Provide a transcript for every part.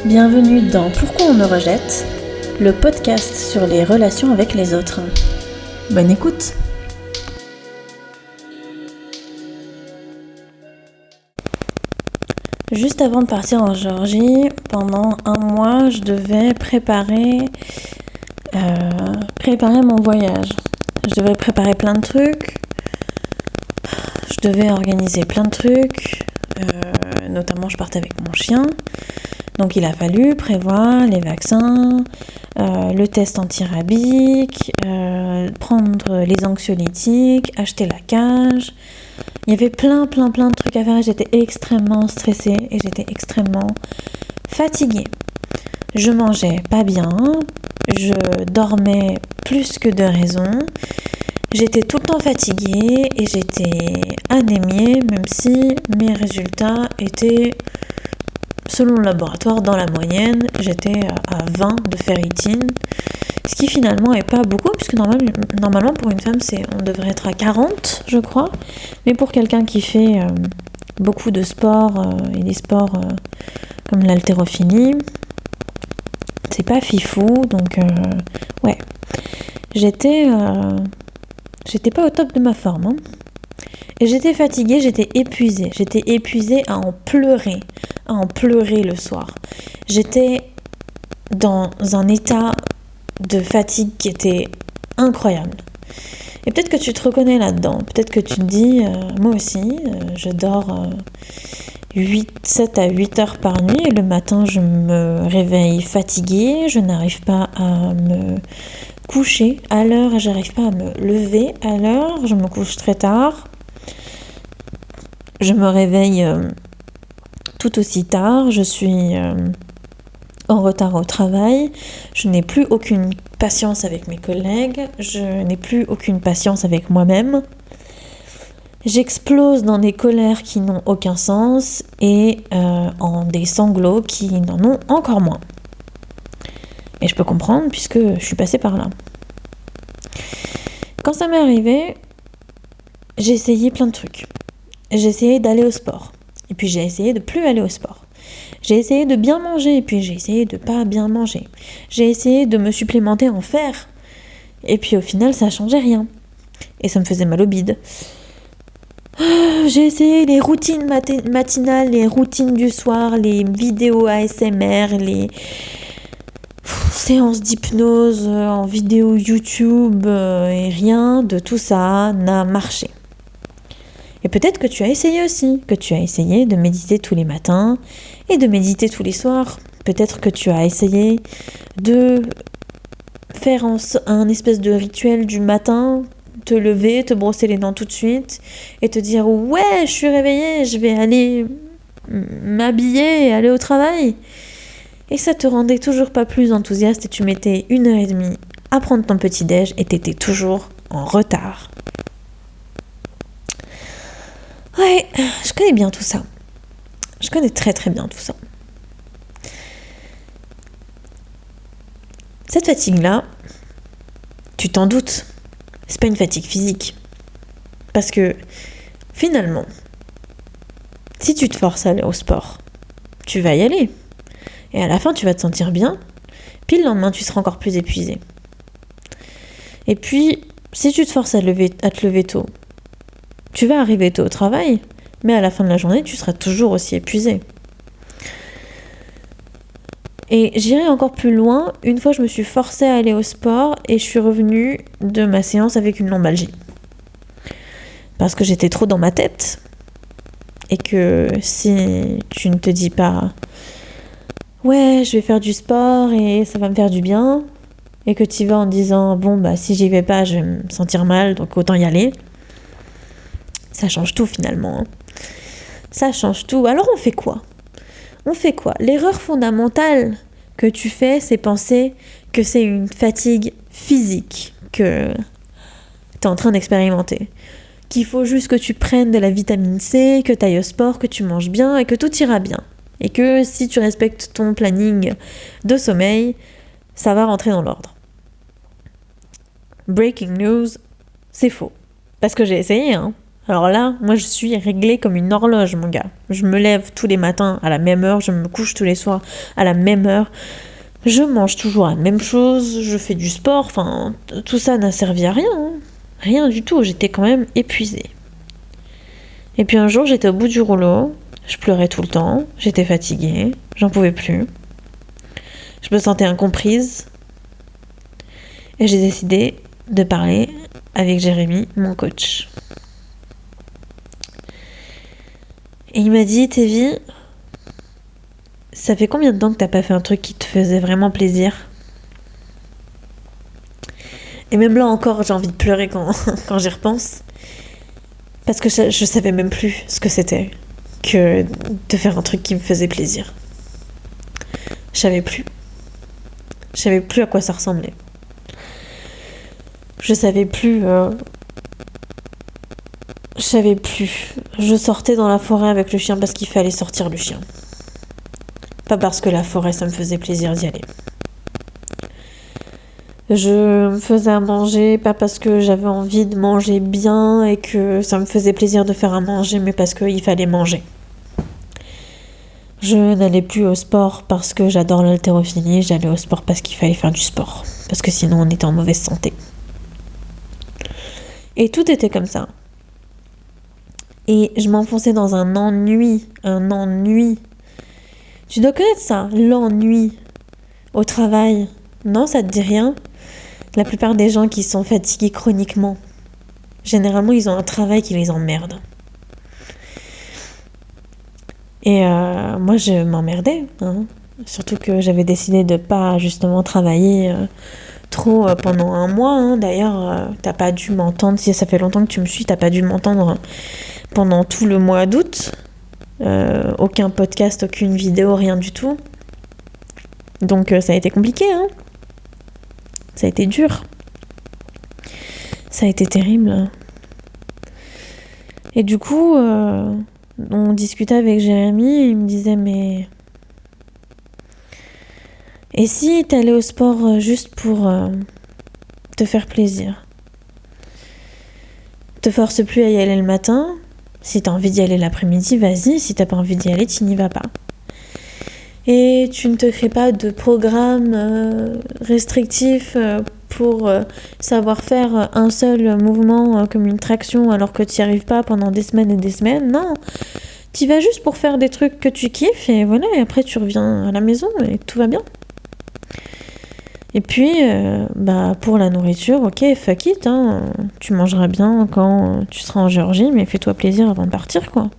Bienvenue dans Pourquoi on me rejette, le podcast sur les relations avec les autres. Bonne écoute! Juste avant de partir en Géorgie, pendant un mois, je devais préparer mon voyage. Je devais préparer plein de trucs, je devais organiser plein de trucs, notamment je partais avec mon chien. Donc il a fallu prévoir les vaccins, le test antirabique, prendre les anxiolytiques, acheter la cage. Il y avait plein de trucs à faire et j'étais extrêmement stressée et j'étais extrêmement fatiguée. Je mangeais pas bien, je dormais plus que de raison, j'étais tout le temps fatiguée et j'étais anémiée même si mes résultats étaient, selon le laboratoire, dans la moyenne. J'étais à 20 de ferritine, ce qui finalement est pas beaucoup puisque normalement pour une femme on devrait être à 40 je crois, mais pour quelqu'un qui fait beaucoup de sport et des sports comme l'haltérophilie, c'est pas fifou, donc ouais, j'étais pas au top de ma forme, hein. Et j'étais fatiguée, j'étais épuisée à en pleurer le soir. J'étais dans un état de fatigue qui était incroyable. Et peut-être que tu te reconnais là-dedans, peut-être que tu te dis, moi aussi, je dors 7 à 8 heures par nuit et le matin je me réveille fatiguée, je n'arrive pas à me coucher à l'heure et j'arrive pas à me lever à l'heure, je me couche très tard. Je me réveille tout aussi tard, je suis en retard au travail, je n'ai plus aucune patience avec mes collègues, je n'ai plus aucune patience avec moi-même. J'explose dans des colères qui n'ont aucun sens et en des sanglots qui n'en ont encore moins. Et je peux comprendre puisque je suis passée par là. Quand ça m'est arrivé, j'ai essayé plein de trucs. J'ai essayé d'aller au sport, et puis j'ai essayé de plus aller au sport. J'ai essayé de bien manger, et puis j'ai essayé de pas bien manger. J'ai essayé de me supplémenter en fer, et puis au final ça changeait rien. Et ça me faisait mal au bide. J'ai essayé les routines matinales, les routines du soir, les vidéos ASMR, les séances d'hypnose en vidéo YouTube, et rien de tout ça n'a marché. Et peut-être que tu as essayé aussi, que tu as essayé de méditer tous les matins et de méditer tous les soirs. Peut-être que tu as essayé de faire un espèce de rituel du matin, te lever, te brosser les dents tout de suite et te dire « Ouais, je suis réveillée, je vais aller m'habiller et aller au travail ». Et ça te rendait toujours pas plus enthousiaste et tu mettais 1h30 à prendre ton petit-déj et t'étais toujours en retard. Ouais, je connais bien tout ça. Je connais très bien tout ça. Cette fatigue-là, tu t'en doutes, c'est pas une fatigue physique. Parce que, finalement, si tu te forces à aller au sport, tu vas y aller. Et à la fin, tu vas te sentir bien. Puis le lendemain, tu seras encore plus épuisé. Et puis, si tu te forces à te lever tôt, tu vas arriver tôt au travail, mais à la fin de la journée, tu seras toujours aussi épuisé. Et j'irai encore plus loin, une fois je me suis forcée à aller au sport et je suis revenue de ma séance avec une lombalgie. Parce que j'étais trop dans ma tête. Et que si tu ne te dis pas « Ouais, je vais faire du sport et ça va me faire du bien », et que tu y vas en disant « Bon, bah si j'y vais pas, je vais me sentir mal, donc autant y aller », ça change tout finalement. Hein. Ça change tout. Alors on fait quoi ? L'erreur fondamentale que tu fais, c'est penser que c'est une fatigue physique que tu es en train d'expérimenter. Qu'il faut juste que tu prennes de la vitamine C, que tu ailles au sport, que tu manges bien et que tout ira bien. Et que si tu respectes ton planning de sommeil, ça va rentrer dans l'ordre. Breaking news, c'est faux. Parce que j'ai essayé, hein. Alors là, moi je suis réglée comme une horloge, mon gars. Je me lève tous les matins à la même heure, je me couche tous les soirs à la même heure. Je mange toujours la même chose, je fais du sport, enfin, tout ça n'a servi à rien. Rien du tout, j'étais quand même épuisée. Et puis un jour, j'étais au bout du rouleau, je pleurais tout le temps, j'étais fatiguée, j'en pouvais plus. Je me sentais incomprise. Et j'ai décidé de parler avec Jérémy, mon coach. Et il m'a dit, Tévi, ça fait combien de temps que t'as pas fait un truc qui te faisait vraiment plaisir ? Et même là encore, j'ai envie de pleurer quand j'y repense. Parce que je savais même plus ce que c'était que de faire un truc qui me faisait plaisir. Je savais plus. Je savais plus à quoi ça ressemblait. Je savais plus. Je savais plus. Je sortais dans la forêt avec le chien parce qu'il fallait sortir le chien. Pas parce que la forêt, ça me faisait plaisir d'y aller. Je me faisais à manger, pas parce que j'avais envie de manger bien et que ça me faisait plaisir de faire à manger, mais parce qu'il fallait manger. Je n'allais plus au sport parce que j'adore l'haltérophilie, j'allais au sport parce qu'il fallait faire du sport. Parce que sinon on était en mauvaise santé. Et tout était comme ça. Et je m'enfonçais dans un ennui. Tu dois connaître ça, l'ennui au travail. Non, ça te dit rien ? La plupart des gens qui sont fatigués chroniquement, généralement, ils ont un travail qui les emmerde. Et moi, je m'emmerdais. Surtout que j'avais décidé de pas justement travailler trop pendant un mois. D'ailleurs, t'as pas dû m'entendre. Si ça fait longtemps que tu me suis, t'as pas dû m'entendre pendant tout le mois d'août. Aucun podcast, aucune vidéo, rien du tout. Donc ça a été compliqué. Ça a été dur. Ça a été terrible. Et du coup, on discutait avec Jérémy et il me disait, mais... Et si t'allais au sport juste pour te faire plaisir ? Te force plus à y aller le matin. Si t'as envie d'y aller l'après-midi, vas-y. Si t'as pas envie d'y aller, tu n'y vas pas. Et tu ne te crées pas de programme restrictif pour savoir faire un seul mouvement comme une traction alors que tu n'y arrives pas pendant des semaines et des semaines. Non, tu y vas juste pour faire des trucs que tu kiffes et voilà, et après tu reviens à la maison et tout va bien. Et puis, pour la nourriture, ok, fuck it, tu mangeras bien quand tu seras en Géorgie, mais fais-toi plaisir avant de partir, quoi.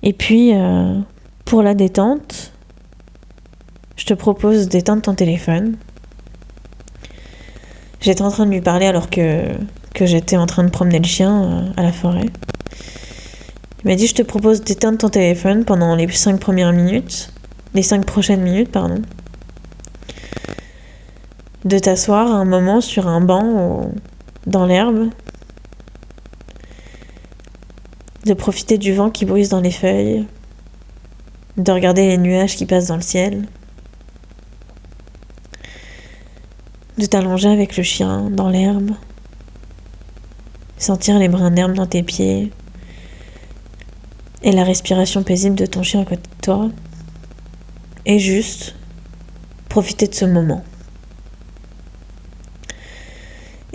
Et puis... pour la détente, je te propose d'éteindre ton téléphone. J'étais en train de lui parler alors que j'étais en train de promener le chien à la forêt. Il m'a dit, je te propose d'éteindre ton téléphone pendant les 5 prochaines minutes, de t'asseoir un moment sur un banc dans l'herbe, de profiter du vent qui brise dans les feuilles, de regarder les nuages qui passent dans le ciel, de t'allonger avec le chien dans l'herbe, sentir les brins d'herbe dans tes pieds et la respiration paisible de ton chien à côté de toi, et juste profiter de ce moment.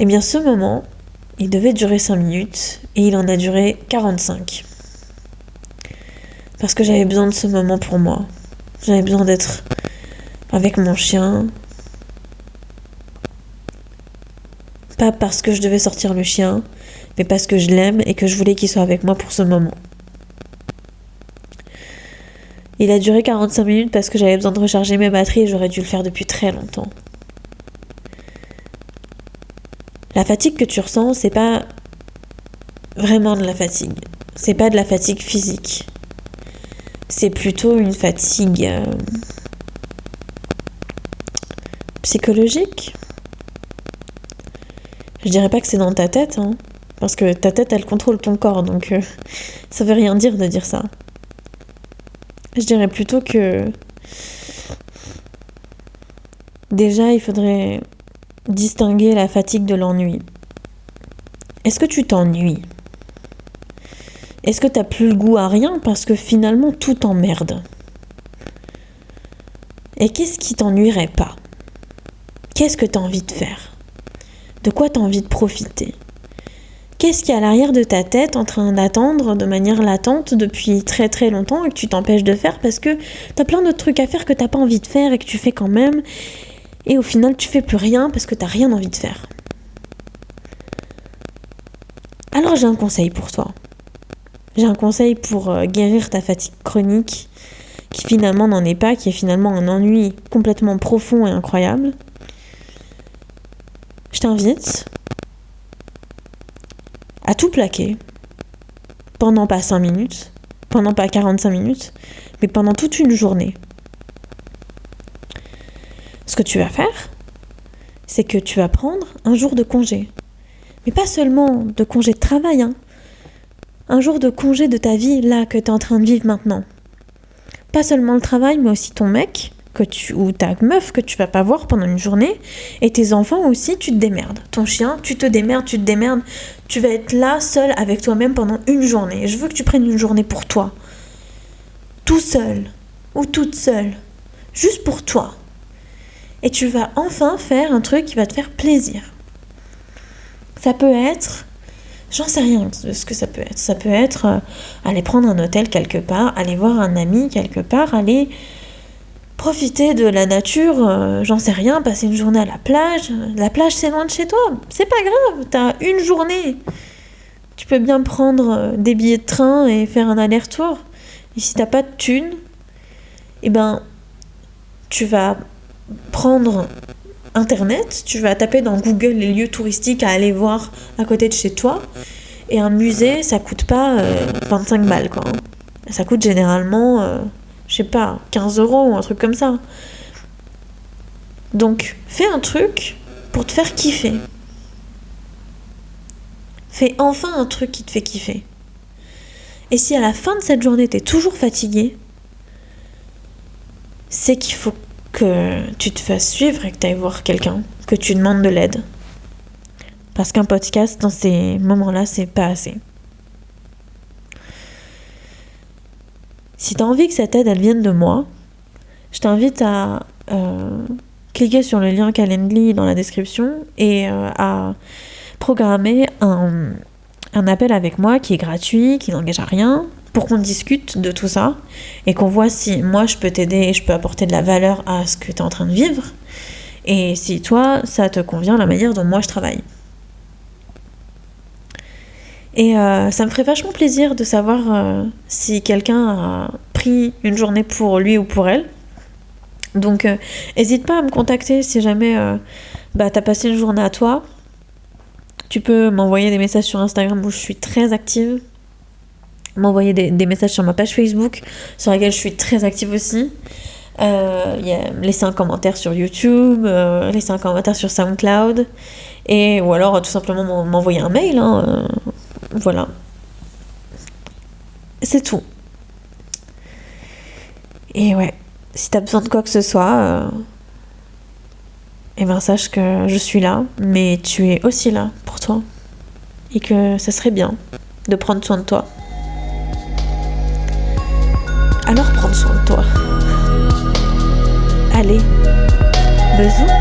Et bien ce moment, il devait durer 5 minutes et il en a duré 45. Parce que j'avais besoin de ce moment pour moi. J'avais besoin d'être avec mon chien. Pas parce que je devais sortir le chien, mais parce que je l'aime et que je voulais qu'il soit avec moi pour ce moment. Il a duré 45 minutes parce que j'avais besoin de recharger mes batteries et j'aurais dû le faire depuis très longtemps. La fatigue que tu ressens, c'est pas vraiment de la fatigue. C'est pas de la fatigue physique. C'est plutôt une fatigue psychologique. Je dirais pas que c'est dans ta tête, parce que ta tête, elle contrôle ton corps, donc ça veut rien dire de dire ça. Je dirais plutôt que déjà, il faudrait distinguer la fatigue de l'ennui. Est-ce que tu t'ennuies? Est-ce que t'as plus le goût à rien parce que finalement tout t'emmerde? Et qu'est-ce qui t'ennuierait pas? Qu'est-ce que t'as envie de faire? De quoi t'as envie de profiter? Qu'est-ce qui est à l'arrière de ta tête en train d'attendre de manière latente depuis très très longtemps et que tu t'empêches de faire parce que t'as plein d'autres trucs à faire que t'as pas envie de faire et que tu fais quand même, et au final tu fais plus rien parce que t'as rien envie de faire? Alors j'ai un conseil pour toi. J'ai un conseil pour guérir ta fatigue chronique, qui finalement n'en est pas, qui est finalement un ennui complètement profond et incroyable. Je t'invite à tout plaquer pendant pas 5 minutes, pendant pas 45 minutes, mais pendant toute une journée. Ce que tu vas faire, c'est que tu vas prendre un jour de congé. Mais pas seulement de congé de travail, un jour de congé de ta vie là que tu es en train de vivre maintenant. Pas seulement le travail, mais aussi ton mec ou ta meuf que tu vas pas voir pendant une journée, et tes enfants aussi, tu te démerdes. Ton chien, tu te démerdes. Tu vas être là seul avec toi-même pendant une journée. Et je veux que tu prennes une journée pour toi. Tout seul ou toute seule. Juste pour toi. Et tu vas enfin faire un truc qui va te faire plaisir. Ça peut être... J'en sais rien de ce que ça peut être. Ça peut être aller prendre un hôtel quelque part, aller voir un ami quelque part, aller profiter de la nature, j'en sais rien, passer une journée à la plage. La plage, c'est loin de chez toi. C'est pas grave, t'as une journée. Tu peux bien prendre des billets de train et faire un aller-retour. Et si t'as pas de thunes, tu vas prendre Internet, tu vas taper dans Google les lieux touristiques à aller voir à côté de chez toi. Et un musée, ça coûte pas 25 balles, quoi. Ça coûte généralement, 15 € ou un truc comme ça. Donc, fais un truc pour te faire kiffer. Fais enfin un truc qui te fait kiffer. Et si à la fin de cette journée, t'es toujours fatigué, c'est qu'il faut que tu te fasses suivre et que tu ailles voir quelqu'un, que tu demandes de l'aide. Parce qu'un podcast, dans ces moments-là, c'est pas assez. Si tu as envie que cette aide, elle vienne de moi, je t'invite à cliquer sur le lien Calendly dans la description et à programmer un appel avec moi qui est gratuit, qui n'engage à rien, pour qu'on discute de tout ça et qu'on voit si moi je peux t'aider et je peux apporter de la valeur à ce que tu es en train de vivre, et si toi ça te convient la manière dont moi je travaille. Et ça me ferait vachement plaisir de savoir si quelqu'un a pris une journée pour lui ou pour elle. Donc n'hésite pas à me contacter si jamais t'as passé une journée à toi. Tu peux m'envoyer des messages sur Instagram où je suis très active, m'envoyer des messages sur ma page Facebook sur laquelle je suis très active aussi, laisser un commentaire sur YouTube, laisser un commentaire sur SoundCloud, ou alors tout simplement m'envoyer un mail, voilà, c'est tout. Et ouais, si t'as besoin de quoi que ce soit, sache que je suis là, mais tu es aussi là pour toi, et que ça serait bien de prendre soin de toi. Alors prends soin de toi. Allez, bisous.